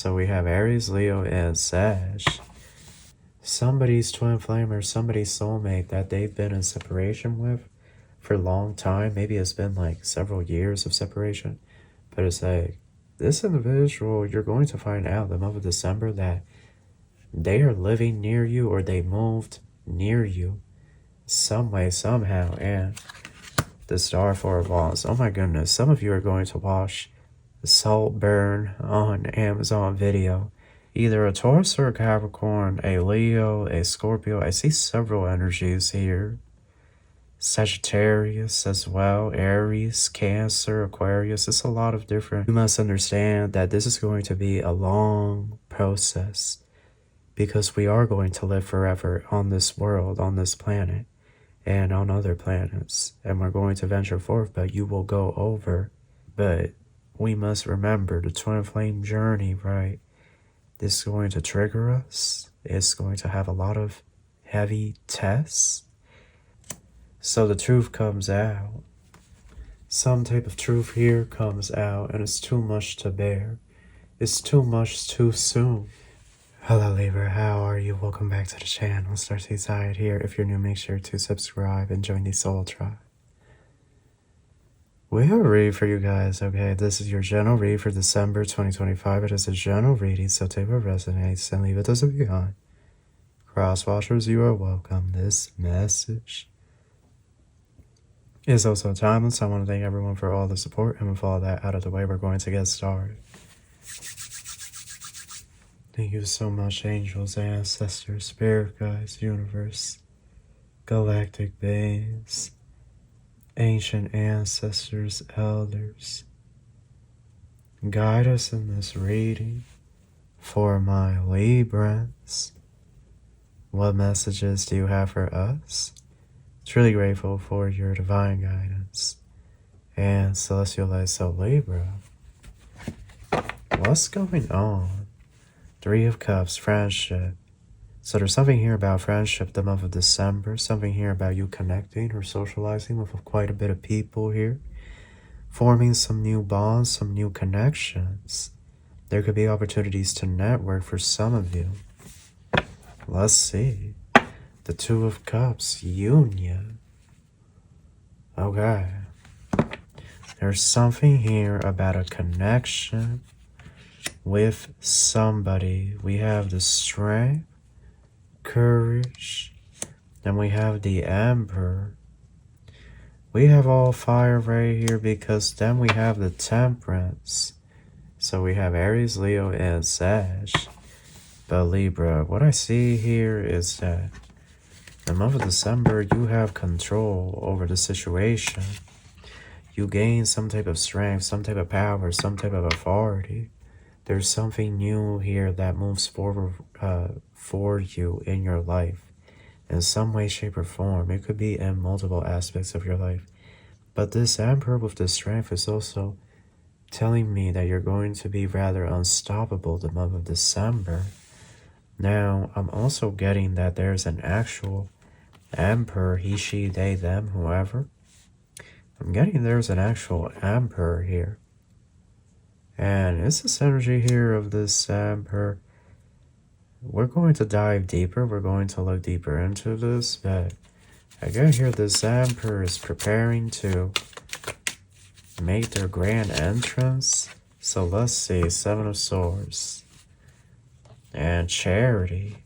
So we have Aries, Leo, and Sag. Somebody's twin flame or somebody's soulmate that they've been in separation with for a long time. Maybe it's been like several years of separation. But it's like, this individual, you're going to find out the month of December that they are living near you or they moved near you some way, somehow. And the Star Four of Wands. Oh my goodness. Some of you are going to watch Saltburn on Amazon Video. Either a Taurus or a Capricorn, a Leo, a Scorpio. I see several energies here. Sagittarius as well, Aries, Cancer, Aquarius. It's a lot of different. You must understand that this is going to be a long process because we are going to live forever on this world, on this planet, and on other planets. And we're going to venture forth, but you will go over. But we must remember the twin flame journey, right? This is going to trigger us. It's going to have a lot of heavy tests. So the truth comes out. Some type of truth here comes out, and it's too much to bear. It's too much too soon. Hello Libra, how are you? Welcome back to the channel. Starseed Side here. If you're new, make sure to subscribe and join the Soul Tribe. We have a read for you guys, okay? This is your general read for December 2025. It is a general reading, so take what resonates and leave it as it behind. Cross watchers, you are welcome. This message is also timeless. I want to thank everyone for all the support, and with all that out of the way, we're going to get started. Thank you so much, angels, ancestors, spirit guides, universe, galactic beings, ancient ancestors, elders. Guide us in this reading for my Librans. What messages do you have for us? Truly grateful for your divine guidance. And celestial light, so Libra, what's going on? Three of Cups, friendship. So there's something here about friendship the month of December. Something here about you connecting or socializing with quite a bit of people here. Forming some new bonds, some new connections. There could be opportunities to network for some of you. Let's see. The Two of Cups, union. Okay. There's something here about a connection with somebody. We have the Strength, Courage, then we have the Emperor. We have all fire right here because then we have the Temperance. So we have Aries, Leo, and Sag. But Libra, what I see here is that the month of December, you have control over the situation. You gain some type of strength, some type of power, some type of authority. There's something new here that moves forward for you in your life in some way, shape, or form. It could be in multiple aspects of your life. But this Emperor with the strength is also telling me that you're going to be rather unstoppable the month of December. Now, I'm also getting that there's an actual Emperor, he, she, they, them, whoever. I'm getting there's an actual Emperor here. And it's this energy here of this Emperor. We're going to dive deeper. We're going to look deeper into this. But I get here this Emperor is preparing to make their grand entrance. So let's see. Seven of Swords. And Charity.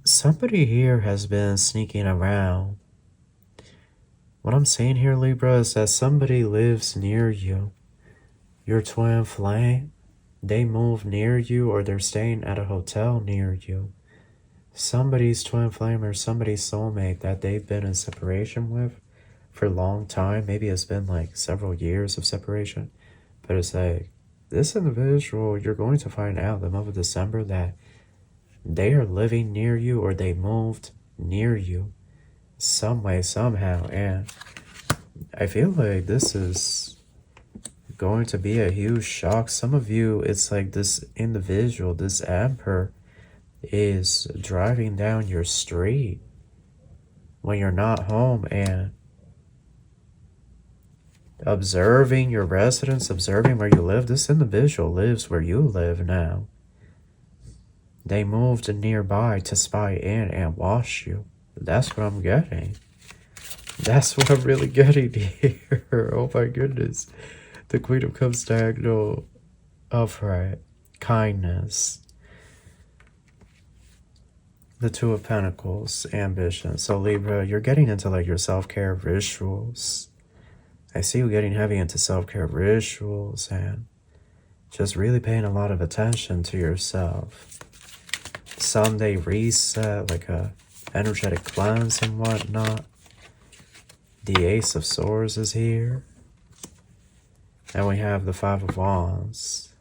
Somebody here has been sneaking around. What I'm saying here, Libra, is that somebody lives near you. Your twin flame. They move near you, or they're staying at a hotel near you. Somebody's twin flame or somebody's soulmate that they've been in separation with for a long time. Maybe it's been like several years of separation. But it's like, this individual, you're going to find out the month of December that they are living near you or they moved near you some way, somehow. And I feel like this is going to be a huge shock. Some of you, it's like this individual, this Emperor, is driving down your street when you're not home, and observing your residence, observing where you live. This individual lives where you live now. They moved nearby to spy in and watch you. That's what I'm getting. That's what I'm really getting here. Oh my goodness. The Queen of Cups diagonal upright. Kindness. The Two of Pentacles. Ambition. So Libra, you're getting into like your self-care rituals. I see you getting heavy into self-care rituals and just really paying a lot of attention to yourself. Sunday reset, like a energetic cleanse and whatnot. The Ace of Swords is here. And we have the Five of Wands.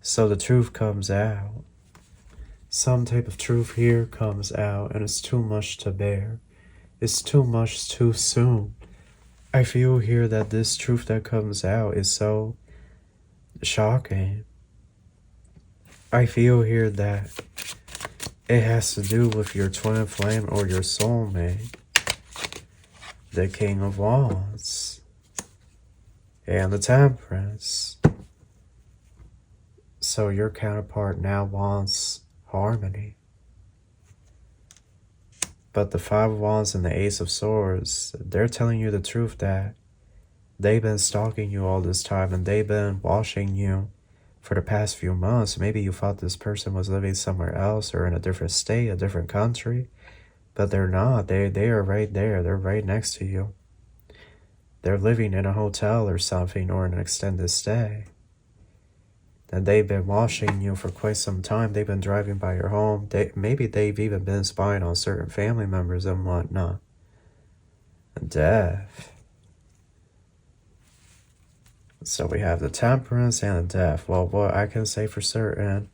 So the truth comes out. Some type of truth here comes out, and it's too much to bear. It's too much too soon. I feel here that this truth that comes out is so shocking. I feel here that it has to do with your twin flame or your soulmate. The King of Wands. And the Temperance. So your counterpart now wants harmony. But the Five of Wands and the Ace of Swords, they're telling you the truth that they've been stalking you all this time and they've been watching you for the past few months. Maybe you thought this person was living somewhere else or in a different state, a different country, but they're not. They are right there. They're right next to you. They're living in a hotel or something or an extended stay. And they've been watching you for quite some time. They've been driving by your home. Maybe they've even been spying on certain family members and whatnot. Death. So we have the Temperance and the Death. Well, what I can say for certain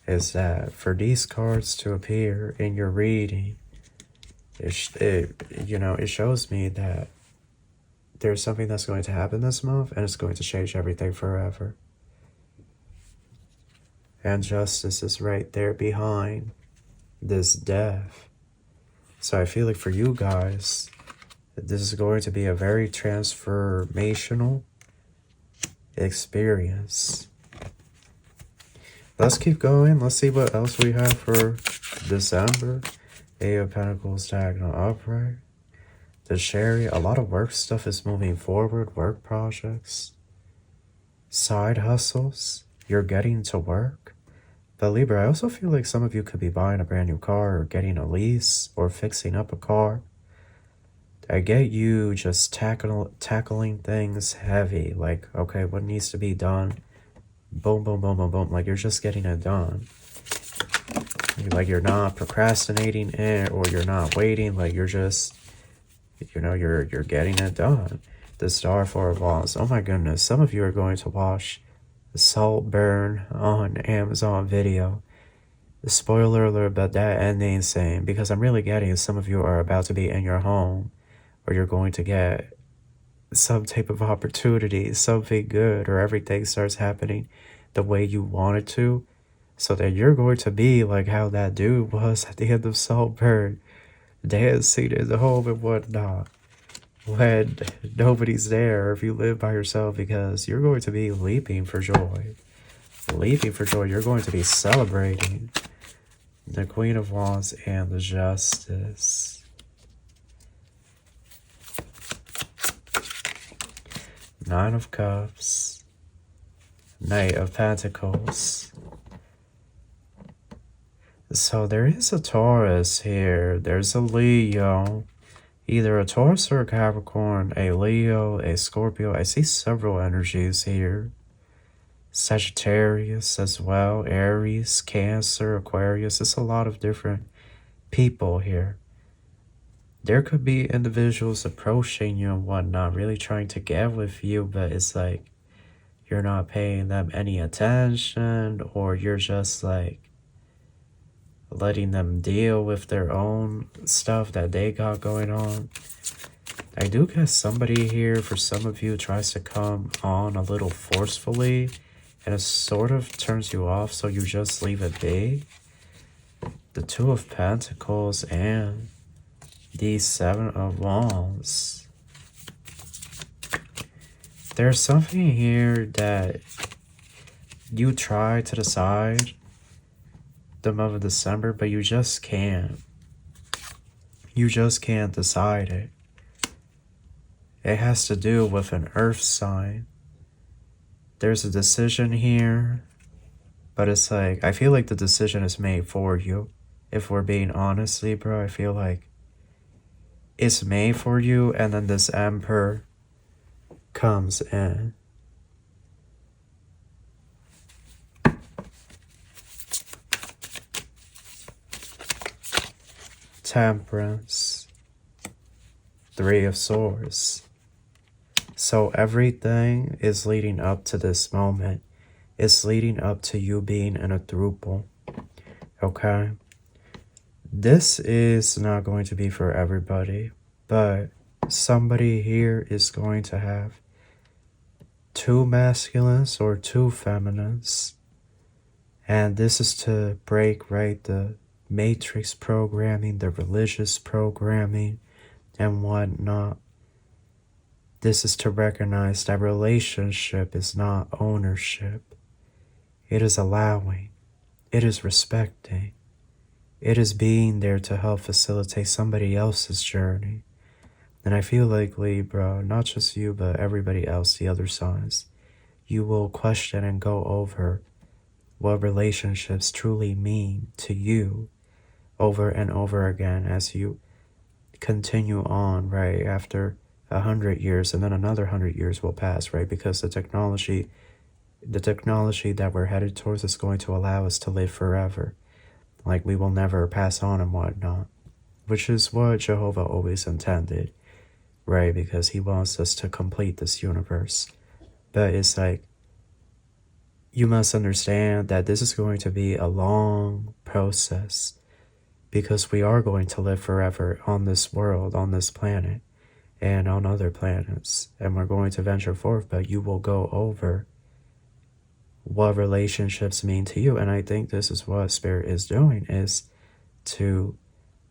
is that for these cards to appear in your reading, it shows me that there's something that's going to happen this month and it's going to change everything forever. And justice is right there behind this death. So I feel like for you guys, this is going to be a very transformational experience. Let's keep going. Let's see what else we have for December. Eight of Pentacles diagonal upright. The Chariot. A lot of work stuff is moving forward. Work projects. Side hustles. You're getting to work. But Libra, I also feel like some of you could be buying a brand new car or getting a lease or fixing up a car. I get you just tackling things heavy. Like, okay, what needs to be done? Boom, boom, boom, boom, boom. Like, you're just getting it done. Like, you're not procrastinating it or you're not waiting. Like, you're just, you're getting it done. The Star, Four of Wands. Oh my goodness. Some of you are going to watch Saltburn on Amazon Video. Spoiler alert, but that ending insane, because I'm really getting some of you are about to be in your home or you're going to get some type of opportunity, something good, or everything starts happening the way you want it to, so that you're going to be like how that dude was at the end of Saltburn, dancing in the home and whatnot when nobody's there if you live by yourself, because you're going to be leaping for joy. Leaping for joy. You're going to be celebrating the Queen of Wands and the Justice. Nine of Cups. Knight of Pentacles. So there is a Taurus here. There's a Leo. Either a Taurus or a Capricorn, a Leo, a Scorpio. I see several energies here. Sagittarius as well, Aries, Cancer, Aquarius. It's a lot of different people here. There could be individuals approaching you and whatnot, really trying to get with you, but it's like you're not paying them any attention, or you're just like letting them deal with their own stuff that they got going on. I do guess somebody here, for some of you, tries to come on a little forcefully, and it sort of turns you off, so you just leave it be. The Two of Pentacles and the Seven of Wands. There's something here that you try to decide the month of December, but you just can't. You just can't decide it. It has to do with an earth sign. There's a decision here, but it's like, I feel like the decision is made for you. If we're being honest, Libra, I feel like it's made for you, and then this Emperor comes in. Temperance. Three of Swords. So everything is leading up to this moment. It's leading up to you being in a throuple. Okay? This is not going to be for everybody, but somebody here is going to have two masculines or two feminines. And this is to break, right, the matrix programming, the religious programming, and whatnot. This is to recognize that relationship is not ownership. It is allowing. It is respecting. It is being there to help facilitate somebody else's journey. And I feel like, Libra, not just you, but everybody else, the other signs, you will question and go over what relationships truly mean to you over and over again as you continue on, right? After 100 years, and then another 100 years will pass, right? Because the technology that we're headed towards is going to allow us to live forever. Like, we will never pass on and whatnot, which is what Jehovah always intended, right? Because he wants us to complete this universe. But it's like, you must understand that this is going to be a long process, because we are going to live forever on this world, on this planet, and on other planets, and we're going to venture forth, but you will go over what relationships mean to you. And I think this is what Spirit is doing, is to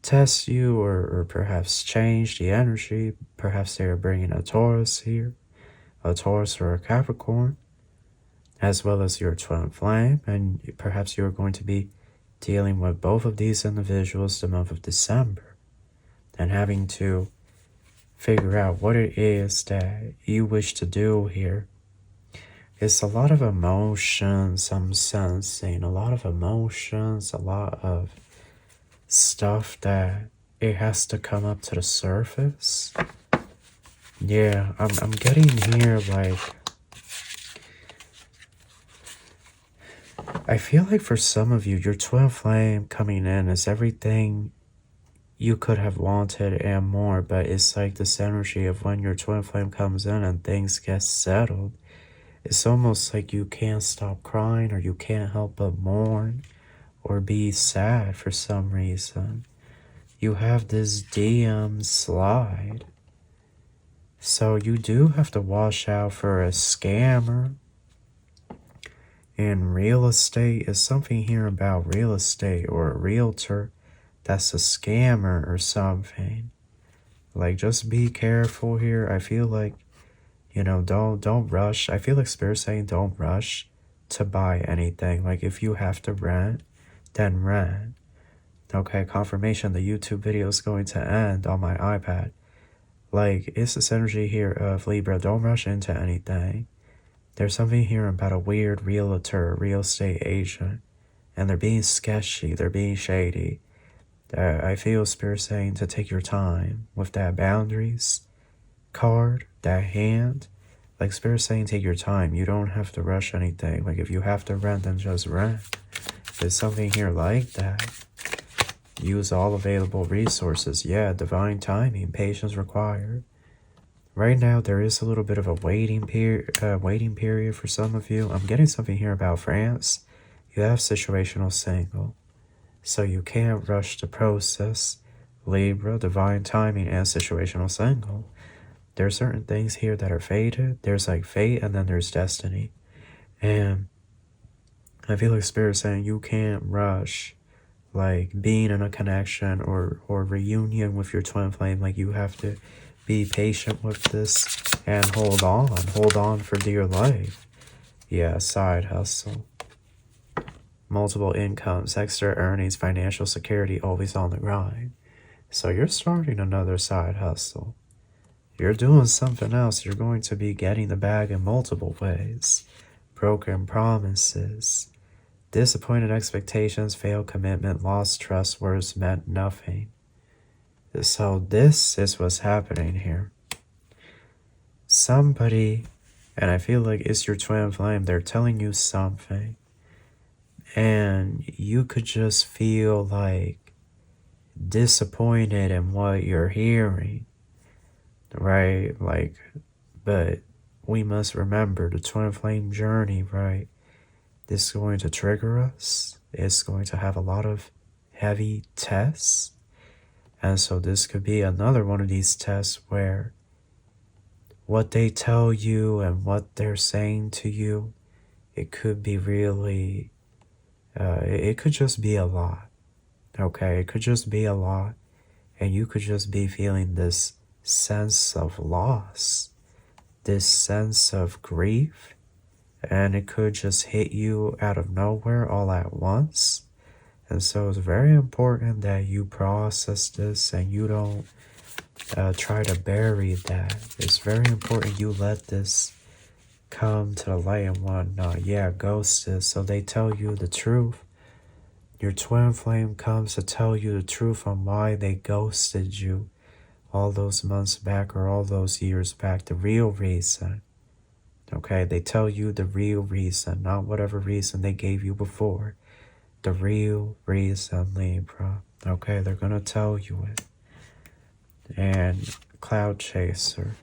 test you, or perhaps change the energy. Perhaps they are bringing a Taurus here, a Taurus or a Capricorn, as well as your twin flame, and perhaps you're going to be dealing with both of these individuals the month of December, and having to figure out what it is that you wish to do here. It's a lot of emotions I'm sensing, a lot of emotions, a lot of stuff that it has to come up to the surface. Yeah, I'm getting here, like, I feel like for some of you, your twin flame coming in is everything you could have wanted and more, but it's like this energy of when your twin flame comes in and things get settled, it's almost like you can't stop crying, or you can't help but mourn or be sad for some reason. You have this DM slide. So you do have to watch out for a scammer. And real estate is something here about real estate, or a realtor that's a scammer or something. Like, just be careful here. I feel like, you know, don't rush. I feel like Spirit's saying don't rush to buy anything. Like, if you have to rent, then rent. Okay, confirmation, the YouTube video is going to end on my iPad. Like, it's this energy here of Libra, don't rush into anything. There's something here about a weird realtor, real estate agent, and they're being sketchy, they're being shady. I feel Spirit saying to take your time with that boundaries card, that hand. Like, Spirit saying take your time. You don't have to rush anything. Like, if you have to rent, then just rent. There's something here like that. Use all available resources. Yeah, divine timing, patience required. Right now, there is a little bit of a waiting period for some of you. I'm getting something here about France. You have situational single, so you can't rush the process. Libra, divine timing, and situational single. There are certain things here that are fated. There's like fate, and then there's destiny. And I feel like Spirit saying you can't rush, like, being in a connection or reunion with your twin flame. Like, you have to be patient with this and hold on for dear life. Yeah, side hustle. Multiple incomes, extra earnings, financial security, always on the grind. So you're starting another side hustle. You're doing something else. You're going to be getting the bag in multiple ways. Broken promises. Disappointed expectations, failed commitment, lost trust, words meant nothing. So this is what's happening here. Somebody, and I feel like it's your twin flame, they're telling you something. And you could just feel like disappointed in what you're hearing. Right? Like, but we must remember the twin flame journey, right? This is going to trigger us. It's going to have a lot of heavy tests. And so this could be another one of these tests where what they tell you and what they're saying to you, it could be really, it could just be a lot. Okay, it could just be a lot. And you could just be feeling this sense of loss, this sense of grief. And it could just hit you out of nowhere all at once. And so it's very important that you process this and you don't try to bury that. It's very important you let this come to the light and whatnot. Yeah, ghosted. So they tell you the truth. Your twin flame comes to tell you the truth on why they ghosted you all those months back or all those years back. The real reason. Okay, they tell you the real reason, not whatever reason they gave you before. The real reason, Libra. Okay, they're going to tell you it. And Cloud Chaser.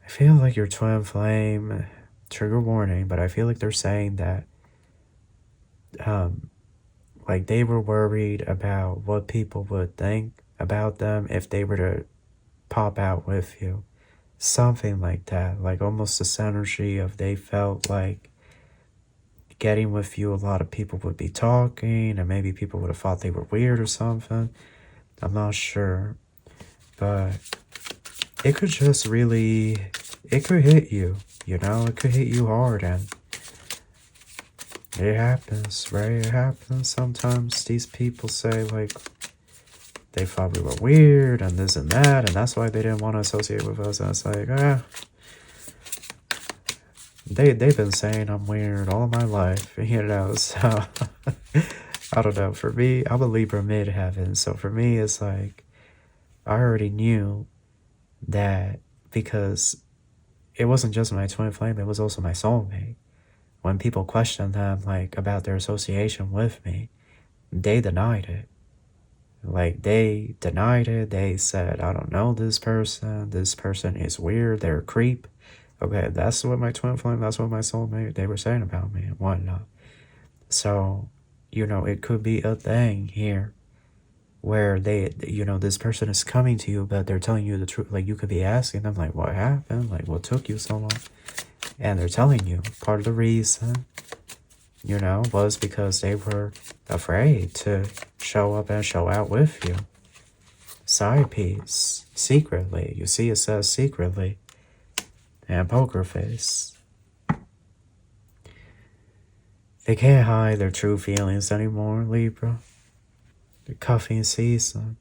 I feel like your twin flame, trigger warning, but I feel like they're saying that like they were worried about what people would think about them if they were to pop out with you. Something like that, like almost this energy of they felt like getting with you, a lot of people would be talking, and maybe people would have thought they were weird or something. I'm not sure, but it could just really, it could hit you, you know, it could hit you hard, and it happens, right? It happens. Sometimes these people say like, they thought we were weird and this and that, and that's why they didn't want to associate with us. And it's like, they've been saying I'm weird all my life, you know. So I don't know. For me, I'm a Libra midheaven, so for me, it's like I already knew that because it wasn't just my twin flame; it was also my soulmate. When people questioned them like about their association with me, they denied it. Like, they denied it. They said, I don't know this person is weird, they're a creep. Okay, that's what my twin flame, that's what my soulmate, they were saying about me and whatnot. So, you know, it could be a thing here where they, you know, this person is coming to you, but they're telling you the truth. Like, you could be asking them, like, what happened? Like, what took you so long? And they're telling you part of the reason, you know, was because they were afraid to show up and show out with you. Side piece, secretly. You see it says secretly. And poker face. They can't hide their true feelings anymore, Libra. The cuffing season.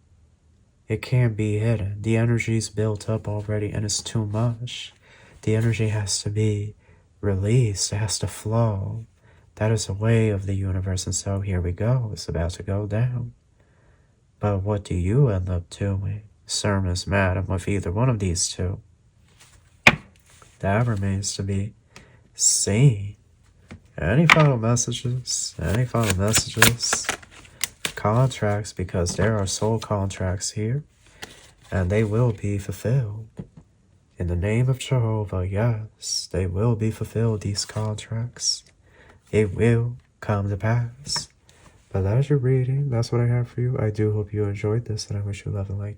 It can't be hidden. The energy's built up already and it's too much. The energy has to be released. It has to flow. That is a way of the universe, and so here we go. It's about to go down. But what do you end up doing? CERN is mad. I'm with either one of these two. That remains to be seen. Any final messages? Any final messages? Contracts, because there are soul contracts here, and they will be fulfilled. In the name of Jehovah, yes, they will be fulfilled, these contracts. It will come to pass. But that is your reading. That's what I have for you. I do hope you enjoyed this, and I wish you love and light.